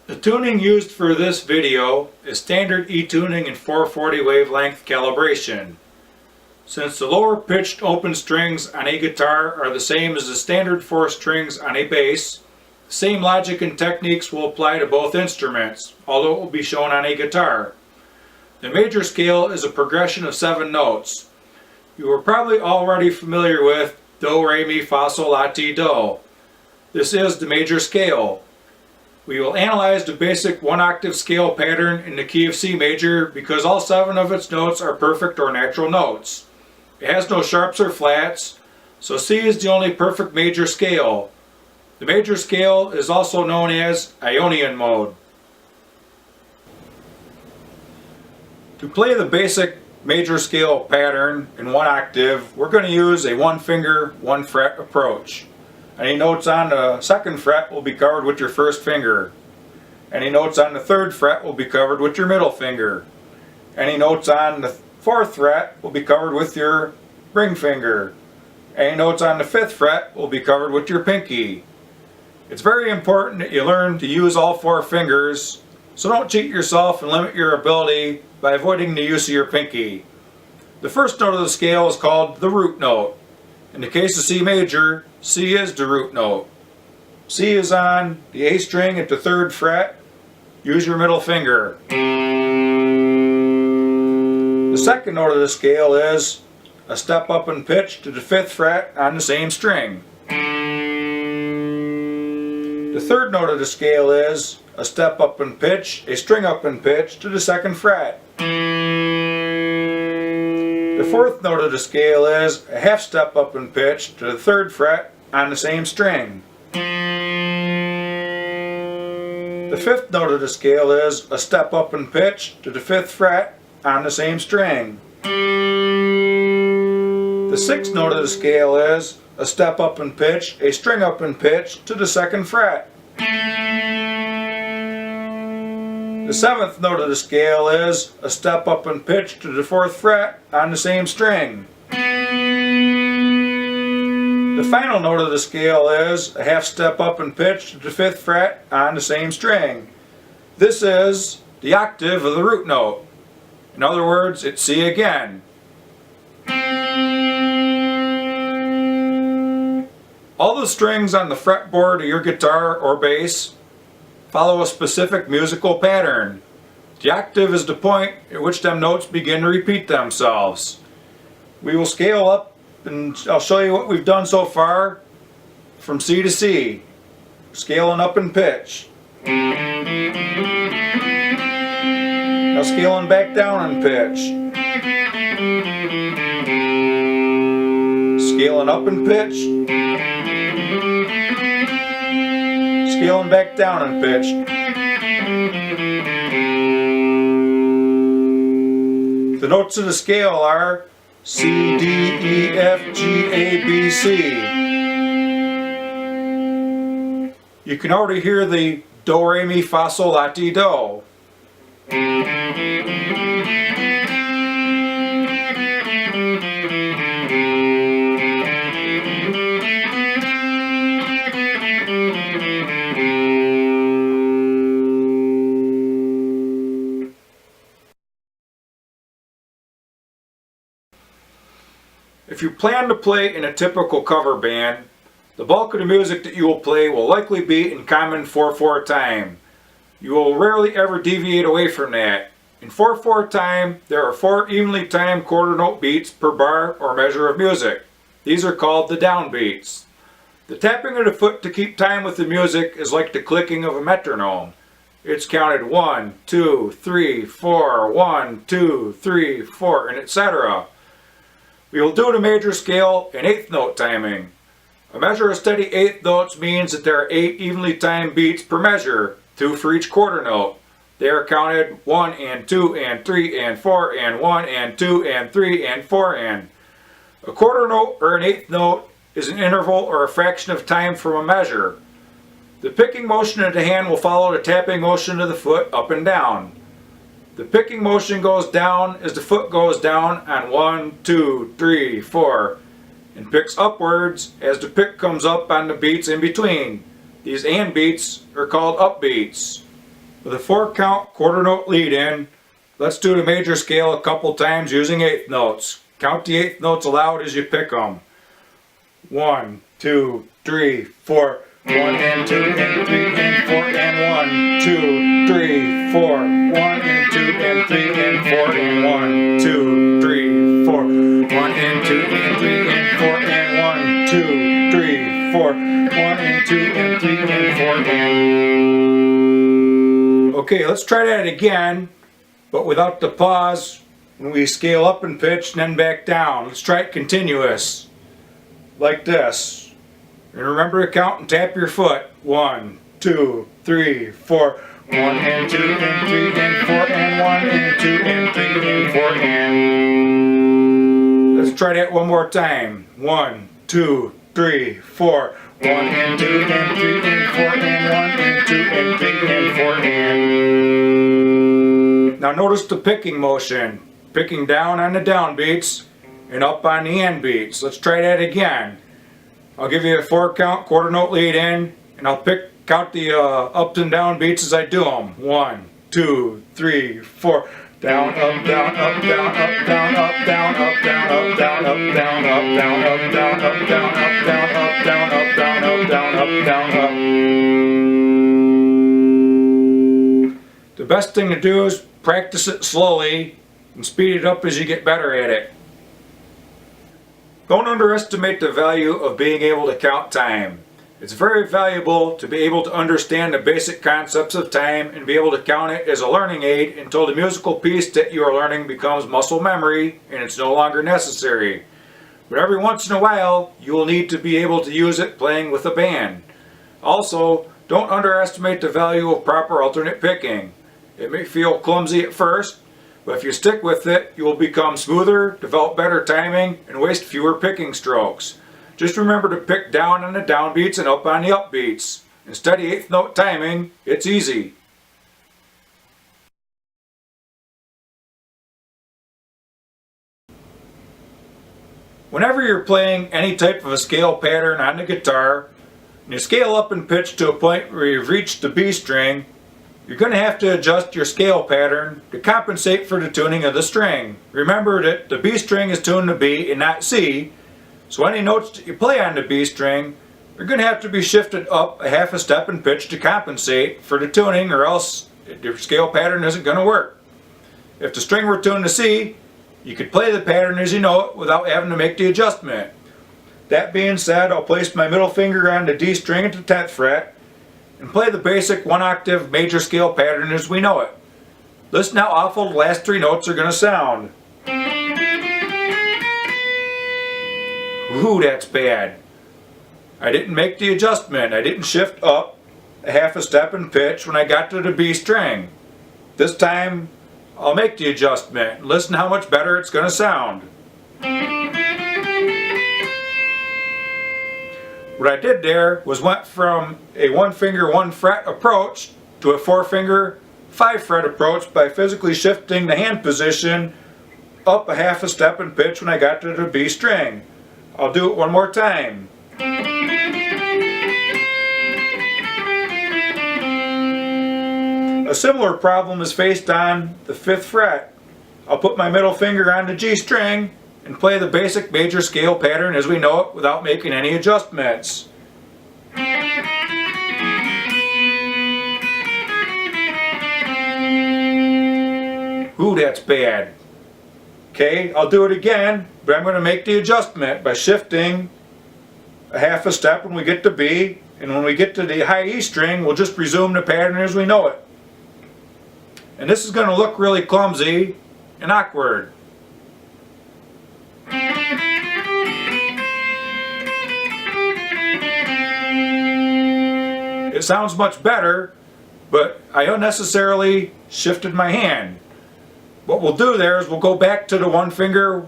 The tuning used for this video is standard E-tuning and 440 wavelength calibration. Since the lower pitched open strings on a guitar are the same as the standard 4 strings on a bass, the same logic and techniques will apply to both instruments, although it will be shown on a guitar. The major scale is a progression of 7 notes. You are probably already familiar with Do, Re, Mi, Fa, Sol, La, Ti, Do. This is the major scale. We will analyze the basic 1-octave scale pattern in the key of C major because all 7 of its notes are perfect or natural notes. It has no sharps or flats, so C is the only perfect major scale. The major scale is also known as Ionian mode. To play the basic major scale pattern in 1 octave, we're going to use a 1 finger, 1 fret approach. Any notes on the 2nd fret will be covered with your 1st finger. Any notes on the 3rd fret will be covered with your middle finger. Any notes on the 4th fret will be covered with your ring finger. Any notes on the 5th fret will be covered with your pinky. It's very important that you learn to use all 4 fingers, so don't cheat yourself and limit your ability by avoiding the use of your pinky. The first note of the scale is called the root note. In the case of C major, C is the root note. C is on the A string at the 3rd fret. Use your middle finger. The second note of the scale is a step up in pitch to the 5th fret on the same string. The third note of the scale is a step up in pitch, a string up in pitch to the 2nd fret. The fourth note of the scale is a half step up in pitch to the 3rd fret on the same string. The fifth note of the scale is a step up in pitch to the 5th fret on the same string. The sixth note of the scale is a step up in pitch, a string up in pitch to the 2nd fret. The 7th note of the scale is a step up in pitch to the 4th fret on the same string. The final note of the scale is a half step up in pitch to the 5th fret on the same string. This is the octave of the root note. In other words, it's C again. All the strings on the fretboard of your guitar or bass follow a specific musical pattern. The octave is the point at which them notes begin to repeat themselves. We will scale up and I'll show you what we've done so far from C to C. Scaling up in pitch. Now scaling back down in pitch. Scaling up in pitch. Scaling back down in pitch. The notes of the scale are C, D, E, F, G, A, B, C. You can already hear the Do, Re, Mi, Fa, Sol, La, Ti, Do. If you plan to play in a typical cover band, the bulk of the music that you will play will likely be in common 4/4 time. You will rarely ever deviate away from that. In 4/4 time, there are 4 evenly timed quarter note beats per bar or measure of music. These are called the downbeats. The tapping of the foot to keep time with the music is like the clicking of a metronome. It's counted 1, 2, 3, 4, 1, 2, 3, 4, and etc. We will do the major scale in 8th note timing. A measure of steady 8th notes means that there are 8 evenly timed beats per measure, 2 for each quarter note. They are counted 1 and 2 and 3 and 4 and 1 and 2 and 3 and 4 and. A quarter note or an 8th note is an interval or a fraction of time from a measure. The picking motion of the hand will follow the tapping motion of the foot up and down. The picking motion goes down as the foot goes down on 1, 2, 3, 4, and picks upwards as the pick comes up on the beats in between. These and beats are called upbeats. With a 4-count quarter note lead in, let's do the major scale a couple times using eighth notes. Count the eighth notes aloud as you pick them. 1, 2, 3, 4. 1 and 2 and 3 and 4 and 1, 2, 3, 4. 1 and 2 and 3 and 4 and 1, 2, 3, 4. 1 and 2 and 3 and 4 and 1, 2, 3, 4. 1 and 2 and 3 and 4 and. Okay, let's try that again, but without the pause when we scale up in pitch and then back down. Let's try it continuous, like this. And remember to count and tap your foot. 1, 2, 3, 4. 1 and 2 and 3 and 4 and 1 and 2 and 3 and 4 and. Let's try that one more time. 1, 2, 3, 4. 1 and 2 and 3 and 4 and 1 and 2 and 3 and 4 and. Now notice the picking motion. Picking down on the down beats and up on the end beats. Let's try that again. I'll give you a 4-count quarter note lead in, and I'll count the up and down beats as I do them. 1, 2, 3, 4. Down, up, down, up, down, up, down, up, down, up, down, up, down, up, down, up, down, up, down, up, down, up, down, up, down, up, down, up, down, up, down, up. The best thing to do is practice it slowly and speed it up as you get better at it. Don't underestimate the value of being able to count time. It's very valuable to be able to understand the basic concepts of time and be able to count it as a learning aid until the musical piece that you are learning becomes muscle memory and it's no longer necessary. But every once in a while, you will need to be able to use it playing with a band. Also, don't underestimate the value of proper alternate picking. It may feel clumsy at first, but if you stick with it, you will become smoother, develop better timing, and waste fewer picking strokes. Just remember to pick down on the downbeats and up on the upbeats. And steady eighth note timing, it's easy. Whenever you're playing any type of a scale pattern on the guitar, and you scale up in pitch to a point where you've reached the B string, you're going to have to adjust your scale pattern to compensate for the tuning of the string. Remember that the B string is tuned to B and not C, so any notes that you play on the B string are going to have to be shifted up a half a step in pitch to compensate for the tuning, or else your scale pattern isn't going to work. If the string were tuned to C, you could play the pattern as you know it without having to make the adjustment. That being said, I'll place my middle finger on the D string at the 10th fret and play the basic 1-octave major scale pattern as we know it. Listen how awful the last 3 notes are going to sound. Ooh, that's bad. I didn't make the adjustment. I didn't shift up a half a step in pitch when I got to the B string. This time, I'll make the adjustment. Listen how much better it's going to sound. What I did there was went from a 1-finger 1-fret approach to a 4-finger 5-fret approach by physically shifting the hand position up a half a step in pitch when I got to the B string. I'll do it one more time. A similar problem is faced on the 5th fret. I'll put my middle finger on the G string and play the basic major scale pattern as we know it without making any adjustments. Ooh, that's bad. Okay, I'll do it again, but I'm going to make the adjustment by shifting a half a step when we get to B, and when we get to the high E string, we'll just resume the pattern as we know it. And this is going to look really clumsy and awkward. It sounds much better, but I unnecessarily shifted my hand. What we'll do there is we'll go back to the 1-finger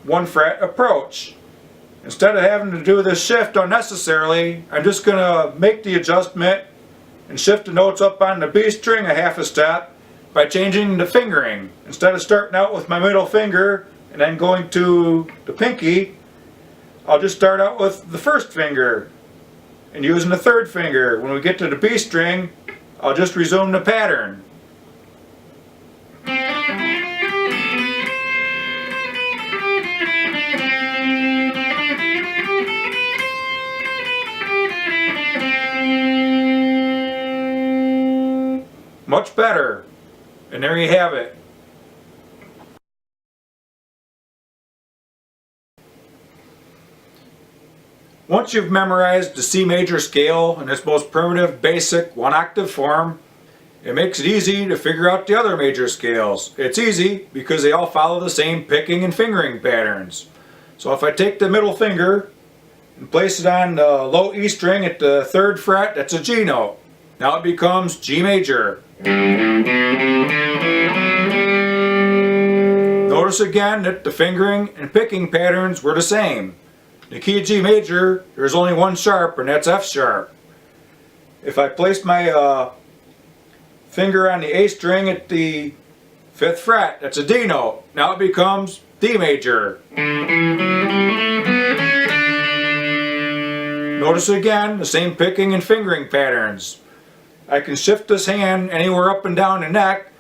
1-fret approach. Instead of having to do this shift unnecessarily, I'm just going to make the adjustment and shift the notes up on the B string a half a step by changing the fingering. Instead of starting out with my middle finger and then going to the pinky, I'll just start out with the 1st finger and using the 3rd finger. When we get to the B string, I'll just resume the pattern. Much better. And there you have it. Once you've memorized the C major scale in its most primitive, basic, one-octave form, it makes it easy to figure out the other major scales. It's easy because they all follow the same picking and fingering patterns. So if I take the middle finger and place it on the low E string at the 3rd fret, that's a G note. Now it becomes G major. Notice again that the fingering and picking patterns were the same. The key of G major, there's only one sharp, and that's F sharp. If I place my finger on the A string at the 5th fret, that's a D note. Now it becomes D major. Notice again the same picking and fingering patterns. I can shift this hand anywhere up and down the neck,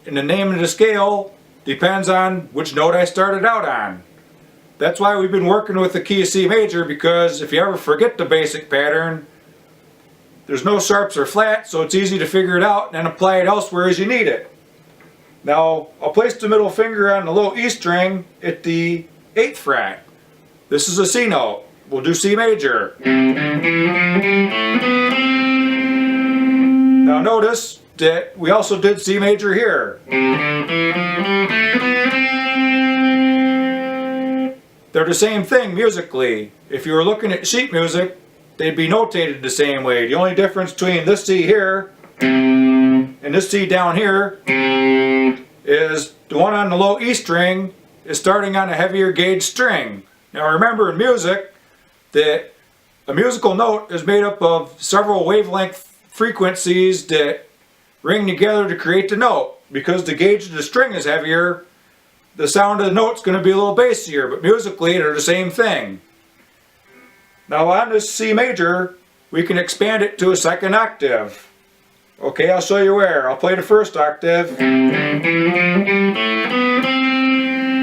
and the name of the scale depends on which note I started out on. That's why we've been working with the key of C major, because if you ever forget the basic pattern, there's no sharps or flats, so it's easy to figure it out and then apply it elsewhere as you need it. Now, I'll place the middle finger on the low E string at the 8th fret. This is a C note. We'll do C major. Now notice that we also did C major here. They're the same thing musically. If you were looking at sheet music, they'd be notated the same way. The only difference between this C here and this C down here is the one on the low E string is starting on a heavier gauge string. Now remember in music that a musical note is made up of several wavelength frequencies that ring together to create the note. Because the gauge of the string is heavier, the sound of the note's going to be a little bassier, but musically they're the same thing. Now on this C major, we can expand it to a 2nd octave. Okay, I'll show you where. I'll play the 1st octave.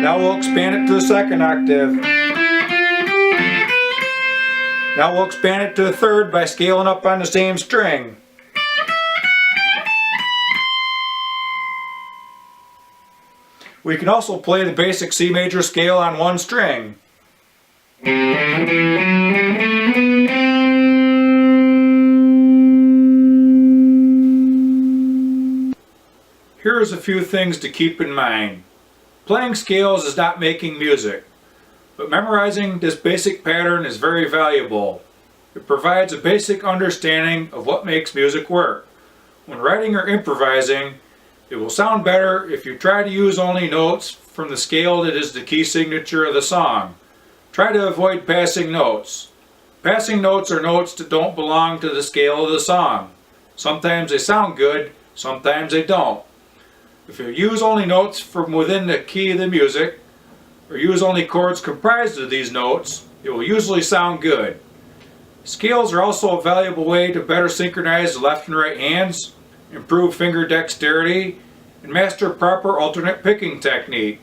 Now we'll expand it to the 2nd octave. Now we'll expand it to the 3rd by scaling up on the same string. We can also play the basic C major scale on one string. Here's a few things to keep in mind. Playing scales is not making music, but memorizing this basic pattern is very valuable. It provides a basic understanding of what makes music work. When writing or improvising, it will sound better if you try to use only notes from the scale that is the key signature of the song. Try to avoid passing notes. Passing notes are notes that don't belong to the scale of the song. Sometimes they sound good, sometimes they don't. If you use only notes from within the key of the music, or use only chords comprised of these notes, it will usually sound good. Scales are also a valuable way to better synchronize the left and right hands, improve finger dexterity, and master proper alternate picking technique.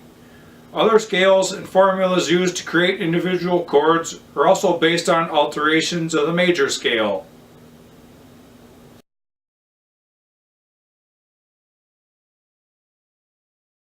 Other scales and formulas used to create individual chords are also based on alterations of the major scale.